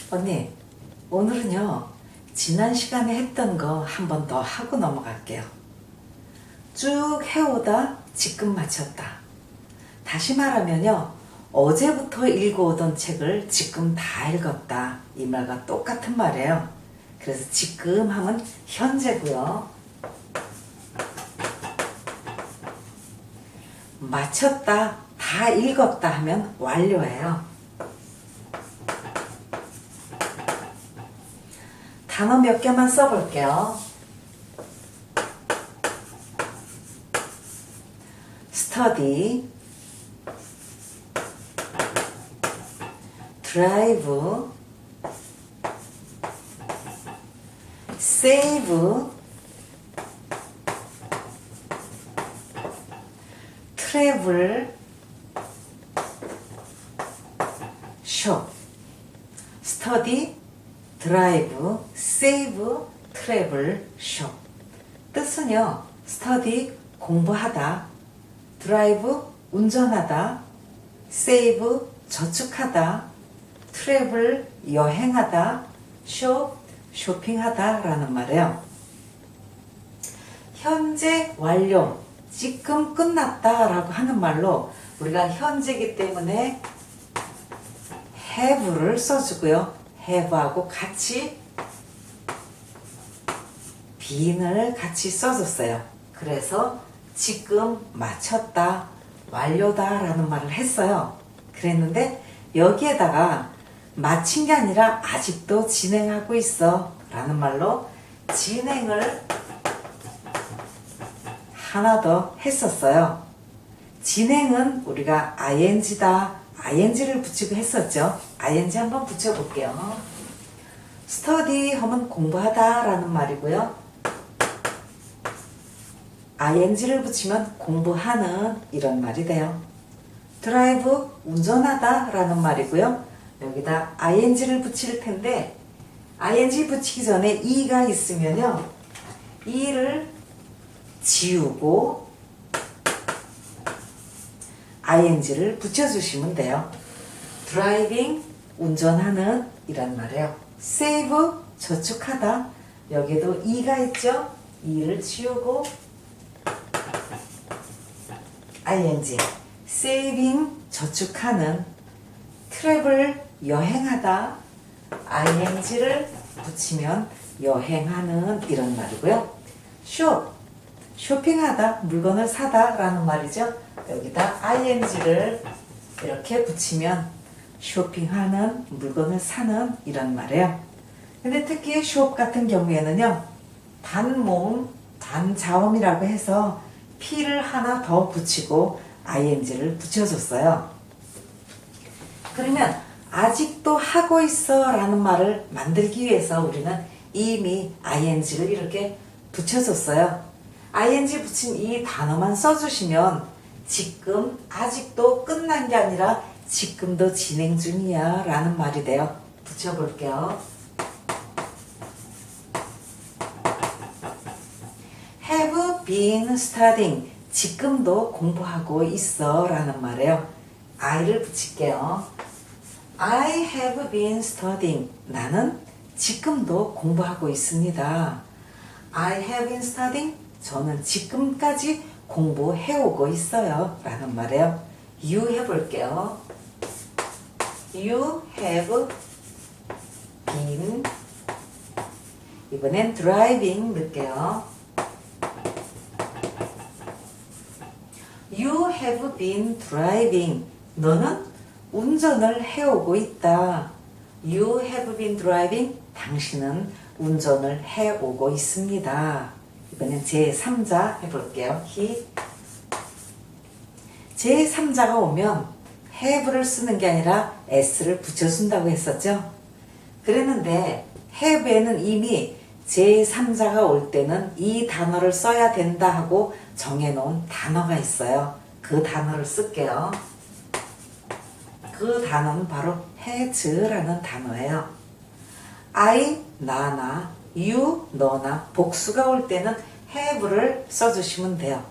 언니, 오늘은요, 지난 시간에 했던 거 한 번 더 하고 넘어갈게요. 쭉 해오다 지금 마쳤다. 다시 말하면요, 어제부터 읽어오던 책을 지금 다 읽었다. 이 말과 똑같은 말이에요. 그래서 지금 하면 현재고요. 마쳤다, 다 읽었다 하면 완료예요. 단어 몇 개만 써볼게요. study, drive, save, travel, shop. study, drive, save, travel, shop. 뜻은요, study, 공부하다, drive, 운전하다, save, 저축하다, travel, 여행하다, shop, 쇼핑하다 라는 말이에요. 현재 완료, 지금 끝났다 라고 하는 말로 우리가 현재이기 때문에 have를 써주고요. have하고 같이 bene을 같이 써줬어요. 그래서 지금 마쳤다, 완료다 라는 말을 했어요. 그랬는데 여기에다가 마친 게 아니라 아직도 진행하고 있어 라는 말로 진행을 하나 더 했었어요. 진행은 우리가 ing다, ing를 붙이고 했었죠. ing 한번 붙여볼게요. study 하면 공부하다 라는 말이고요. ing를 붙이면 공부하는 이런 말이 돼요. drive, 운전하다 라는 말이고요. 여기다 ing를 붙일 텐데 ing 붙이기 전에 e가 있으면요. e를 지우고 ing를 붙여주시면 돼요. driving, 운전하는 이란 말이에요. save, 저축하다. 여기도 e가 있죠. e를 지우고 ing, saving, 저축하는, travel, 여행하다, ing를 붙이면 여행하는 이런 말이고요. shop, 쇼핑하다, 물건을 사다 라는 말이죠. 여기다 ing를 이렇게 붙이면 쇼핑하는, 물건을 사는 이런 말이에요. 근데 특히 shop 같은 경우에는요, 단모음, 단자음이라고 해서 P를 하나 더 붙이고 ing를 붙여줬어요. 그러면 아직도 하고 있어 라는 말을 만들기 위해서 우리는 이미 ing를 이렇게 붙여줬어요. ing 붙인 이 단어만 써주시면 지금 아직도 끝난 게 아니라 지금도 진행 중이야 라는 말이 돼요. 붙여볼게요. have been studying, 지금도 공부하고 있어 라는 말이에요. I를 붙일게요. I have been studying, 나는 지금도 공부하고 있습니다. I have been studying, 저는 지금까지 공부해오고 있어요 라는 말이에요. You 해볼게요. You have been, 이번엔 driving 넣을게요. You have been driving. 너는 운전을 해오고 있다. You have been driving. 당신은 운전을 해오고 있습니다. 이번엔 제3자 해볼게요. He. 제3자가 오면 have를 쓰는 게 아니라 s를 붙여준다고 했었죠. 그랬는데 have에는 이미 제3자가 올 때는 이 단어를 써야 된다 하고 정해놓은 단어가 있어요. 그 단어를 쓸게요. 그 단어는 바로 has라는 단어예요. I, 나나, you, 너나 복수가 올 때는 have를 써주시면 돼요.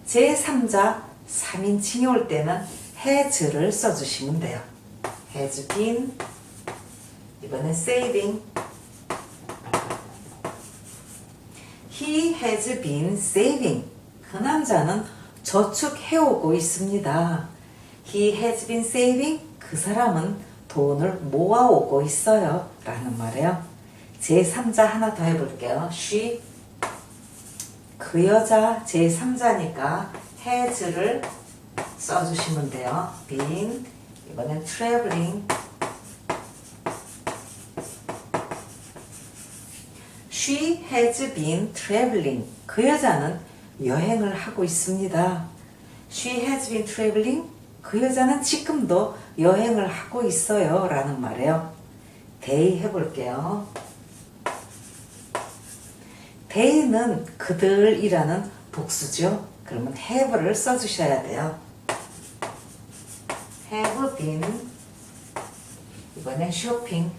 제3자 3인칭이 올 때는 has를 써주시면 돼요. has been, 이번엔 saving. He has been saving. 그 남자는 저축해오고 있습니다. He has been saving. 그 사람은 돈을 모아오고 있어요. 라는 말이에요. 제3자 하나 더 해볼게요. She. 그 여자 제3자니까 has를 써주시면 돼요. been. 이번엔 traveling. She has been traveling. 그 여자는 여행을 하고 있습니다. She has been traveling. 그 여자는 지금도 여행을 하고 있어요. 라는 말이에요. they 해볼게요. they는 그들이라는 복수죠. 그러면 have를 써주셔야 돼요. have been. 이번엔 shopping.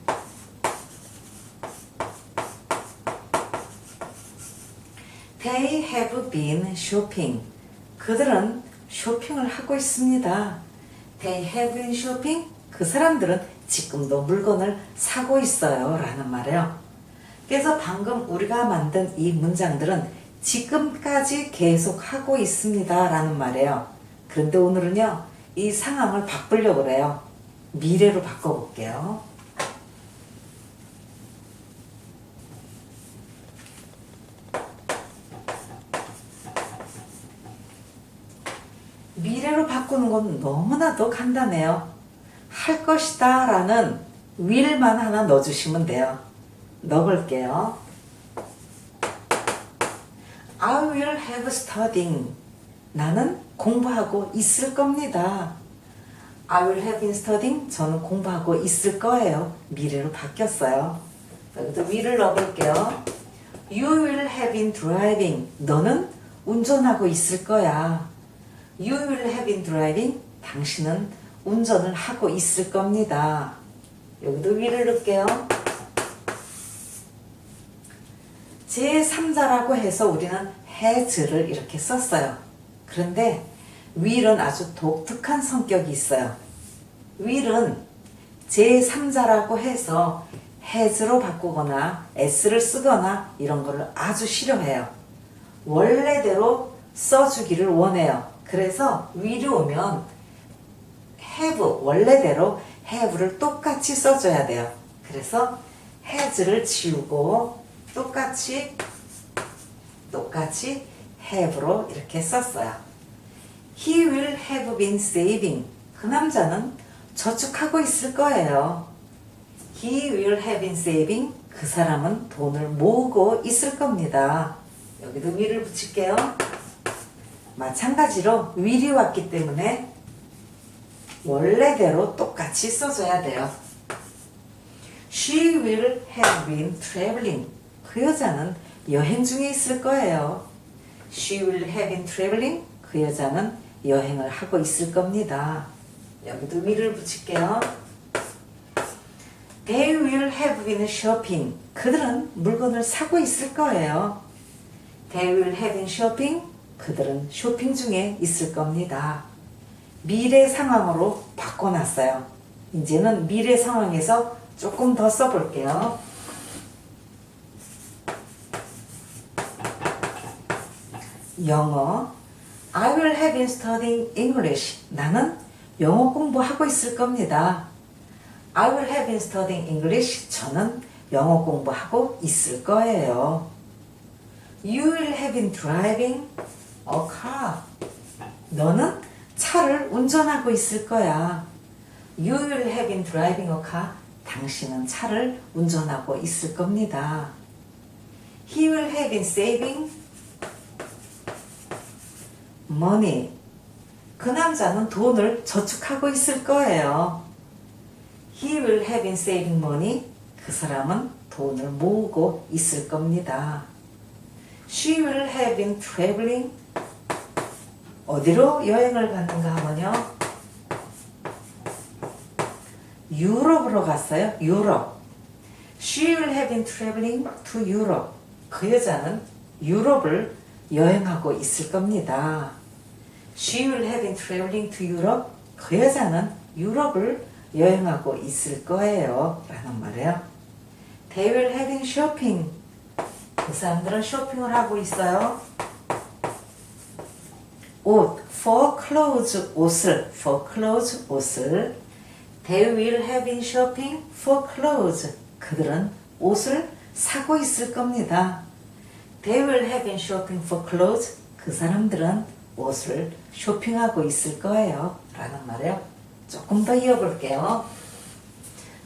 They have been shopping. 그들은 쇼핑을 하고 있습니다. They have been shopping. 그 사람들은 지금도 물건을 사고 있어요. 라는 말이에요. 그래서 방금 우리가 만든 이 문장들은 지금까지 계속 하고 있습니다. 라는 말이에요. 그런데 오늘은요, 이 상황을 바꾸려고 그래요. 미래로 바꿔볼게요. 미래로 바꾸는 건 너무나도 간단해요. 할 것이다 라는 will만 하나 넣어주시면 돼요. 넣어볼게요. I will have studying. 나는 공부하고 있을 겁니다. I will have been studying. 저는 공부하고 있을 거예요. 미래로 바뀌었어요. 여기도 will을 넣어볼게요. You will have been driving. 너는 운전하고 있을 거야. You will have been driving. 당신은 운전을 하고 있을 겁니다. 여기도 will을 넣을게요. 제3자라고 해서 우리는 has를 이렇게 썼어요. 그런데 will은 아주 독특한 성격이 있어요. will은 제3자라고 해서 has로 바꾸거나 s를 쓰거나 이런 거를 아주 싫어해요. 원래대로 써주기를 원해요. 그래서 will이 오면 have, 원래대로 have를 똑같이 써줘야 돼요. 그래서 has를 지우고 똑같이 have로 이렇게 썼어요. He will have been saving. 그 남자는 저축하고 있을 거예요. He will have been saving. 그 사람은 돈을 모으고 있을 겁니다. 여기도 will을 붙일게요. 마찬가지로 will이 왔기 때문에 원래대로 똑같이 써줘야 돼요. She will have been traveling. 그 여자는 여행 중에 있을 거예요. She will have been traveling. 그 여자는 여행을 하고 있을 겁니다. 여기도 will을 붙일게요. They will have been shopping. 그들은 물건을 사고 있을 거예요. They will have been shopping. 그들은 쇼핑 중에 있을 겁니다. 미래 상황으로 바꿔놨어요. 이제는 미래 상황에서 조금 더 써볼게요. 영어. I will have been studying English. 나는 영어 공부하고 있을 겁니다. I will have been studying English. 저는 영어 공부하고 있을 거예요. You will have been driving a car. 너는 차를 운전하고 있을 거야. You will have been driving a car. 당신은 차를 운전하고 있을 겁니다. He will have been saving money. 그 남자는 돈을 저축하고 있을 거예요. He will have been saving money. 그 사람은 돈을 모으고 있을 겁니다. She will have been traveling. 어디로 여행을 갔는가 하면요. 유럽으로 갔어요. 유럽. She will have been traveling to Europe. 그 여자는 유럽을 여행하고 있을 겁니다. She will have been traveling to Europe. 그 여자는 유럽을 여행하고 있을 거예요. 라는 말이에요. They will having shopping. 그 사람들은 쇼핑을 하고 있어요. 옷, for clothes, 옷을, for clothes, 옷을. They will having shopping for clothes. 그들은 옷을 사고 있을 겁니다. They will having shopping for clothes. 그 사람들은 옷을 쇼핑하고 있을 거예요. 라는 말이에요. 조금 더 이어볼게요.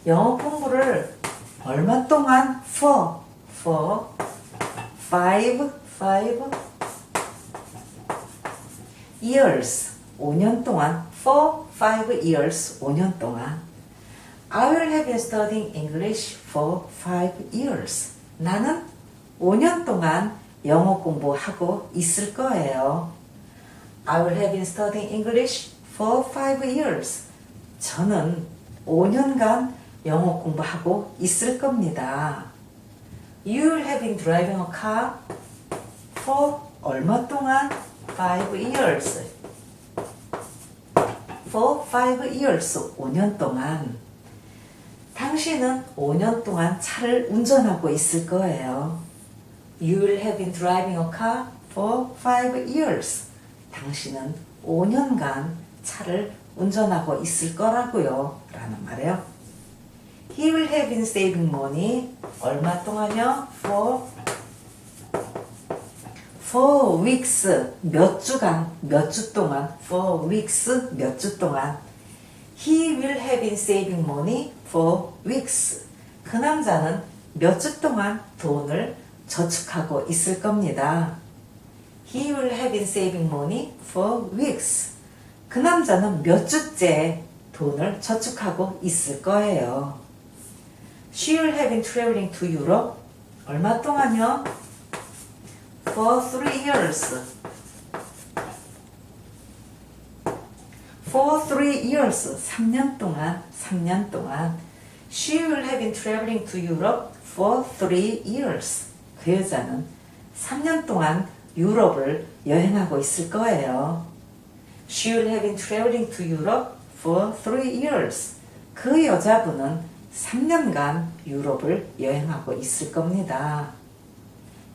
영어 공부를 얼마 동안 for 5 years 5년 동안 for 5 years 5년 동안 I will have been studying English for 5 years 나는 5년 동안 영어 공부하고 있을 거예요. I will have been studying English for 5 years 저는 5년간 영어 공부하고 있을 겁니다. You will have been driving a car for 얼마 동안? 5 years. For 5 years. 5년 동안. 당신은 5년 동안 차를 운전하고 있을 거예요. You will have been driving a car for 5 years. 당신은 5년간 차를 운전하고 있을 거라고요. 라는 말이에요. He will have been saving money. 얼마 동안요? For weeks. 몇 주간, 몇 주 동안. For weeks. 몇 주 동안. He will have been saving money for weeks. 그 남자는 몇 주 동안 돈을 저축하고 있을 겁니다. He will have been saving money for weeks. 그 남자는 몇 주째 돈을 저축하고 있을 거예요. She will have been traveling to Europe. 얼마 동안요? For 3 years. For 3 years. 3년 동안. 3년 동안. She will have been traveling to Europe for 3 years. 그 여자는 3년 동안 유럽을 여행하고 있을 거예요. She will have been traveling to Europe for 3 years. 그 여자분은 3년간 유럽을 여행하고 있을 겁니다.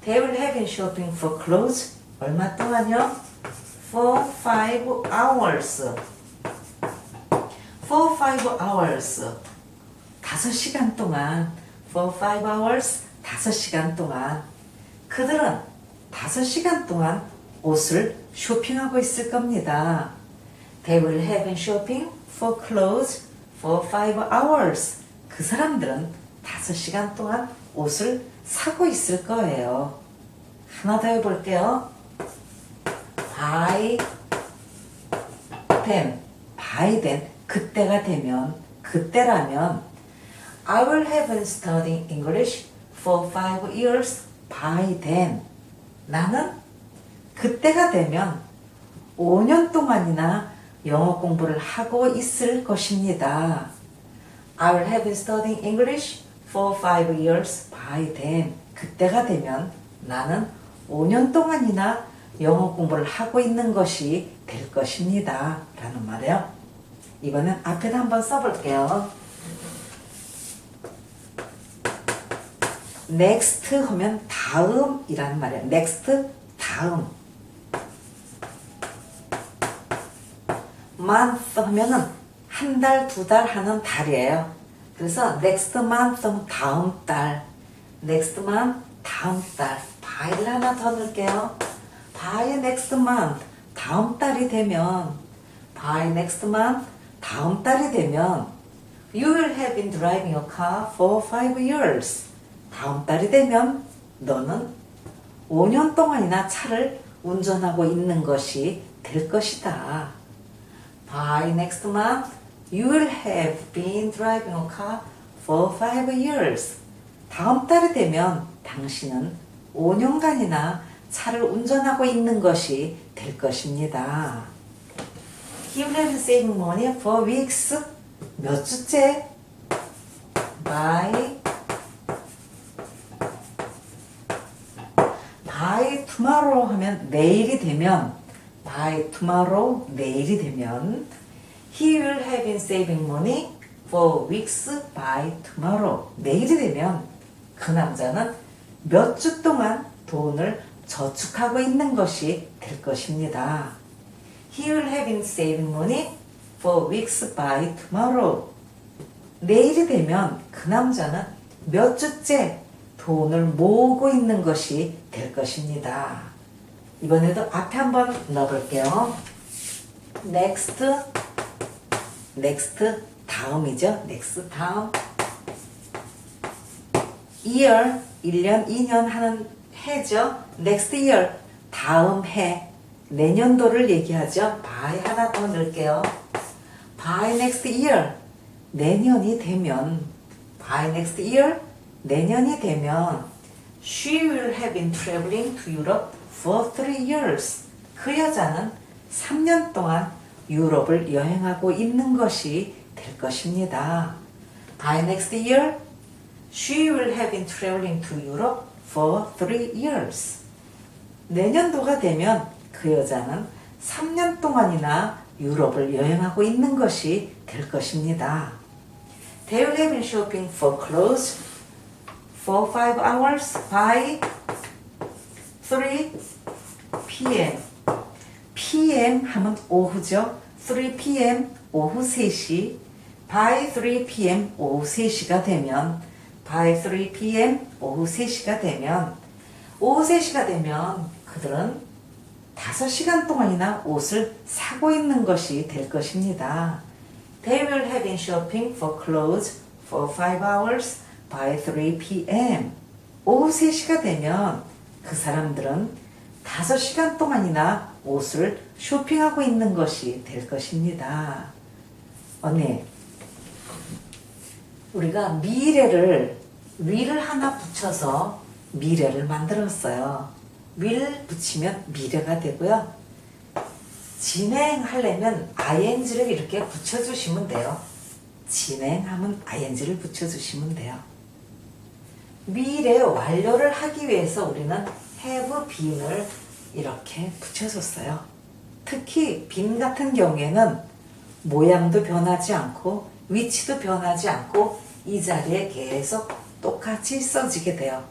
They will have been shopping for clothes. 얼마 동안요? For 5 hours. For 5 hours. 5시간 동안. For 5 hours. 5시간 동안. 그들은 5시간 동안 옷을 쇼핑하고 있을 겁니다. They will have been shopping for clothes for 5 hours. 그 사람들은 5시간 동안 옷을 사고 있을 거예요. 하나 더 해볼게요. By then. 그때가 되면, 그때라면 I will have been studying English for 5 years by then. 나는 그때가 되면 5년 동안이나 영어 공부를 하고 있을 것입니다. I will have been studying English for 5 years by then. 그때가 되면 나는 5년 동안이나 영어 공부를 하고 있는 것이 될 것입니다. 라는 말이에요. 이번엔 앞에다 한번 써볼게요. next 하면 다음이라는 말이에요. next, 다음. month 하면은 한 달, 두 달 하는 달이에요. 그래서 next month 하면 다음 달. next month, 다음 달. by를 하나 더 넣을게요. by next month, 다음 달이 되면 by next month, 다음 달이 되면 you will have been driving a car for 5 years. 다음 달이 되면 너는 5년 동안이나 차를 운전하고 있는 것이 될 것이다. By next month, you will have been driving a car for 5 years. 다음 달이 되면 당신은 5년간이나 차를 운전하고 있는 것이 될 것입니다. He will have been saving money for weeks. 몇 주째? By tomorrow 하면 내일이 되면 by tomorrow 내일이 되면 he will have been saving money 4 weeks by tomorrow. 내일이 되면 그 남자는 몇 주 동안 돈을 저축하고 있는 것이 될 것입니다. He will have been saving money for weeks by tomorrow. 내일이 되면 그 남자는 몇 주째 돈을 모으고 있는 것이 될 것입니다. 이번에도 앞에 한번 넣어볼게요. next, 다음이죠. next, 다음. year, 1년, 2년 하는 해죠. next year, 다음 해, 내년도를 얘기하죠. by 하나 더 넣을게요. by next year, 내년이 되면, by next year, 내년이 되면 she will have been traveling to Europe for 3 years. 그 여자는 3년 동안 유럽을 여행하고 있는 것이 될 것입니다. By next year, she will have been traveling to Europe for 3 years. 내년도가 되면 그 여자는 3년 동안이나 유럽을 여행하고 있는 것이 될 것입니다. They will have been shopping for clothes for 5 hours by 3 p.m. p.m. 하면 오후죠. 3 p.m. 오후 3시. by 3 p.m. 오후 3시가 되면 by 3 p.m. 오후 3시가 되면 오후 3시가 되면 그들은 5시간 동안이나 옷을 사고 있는 것이 될 것입니다. They will have been shopping for clothes for 5 hours by 3 p.m. 오후 3시가 되면 그 사람들은 5시간 동안이나 옷을 쇼핑하고 있는 것이 될 것입니다. 언니, 우리가 미래를 will을 하나 붙여서 미래를 만들었어요. will 붙이면 미래가 되고요. 진행하려면 ing를 이렇게 붙여주시면 돼요. 진행하면 ing를 붙여주시면 돼요. 미래 완료를 하기 위해서 우리는 have been을 이렇게 붙여줬어요. 특히 been 같은 경우에는 모양도 변하지 않고 위치도 변하지 않고 이 자리에 계속 똑같이 써지게 돼요.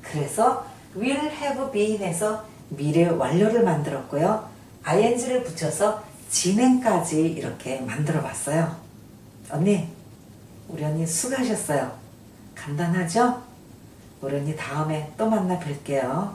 그래서 will have been에서 미래 완료를 만들었고요. ing를 붙여서 진행까지 이렇게 만들어 봤어요. 언니, 우리 언니 수고하셨어요. 간단하죠? 우리 언니 다음에 또 만나 뵐게요.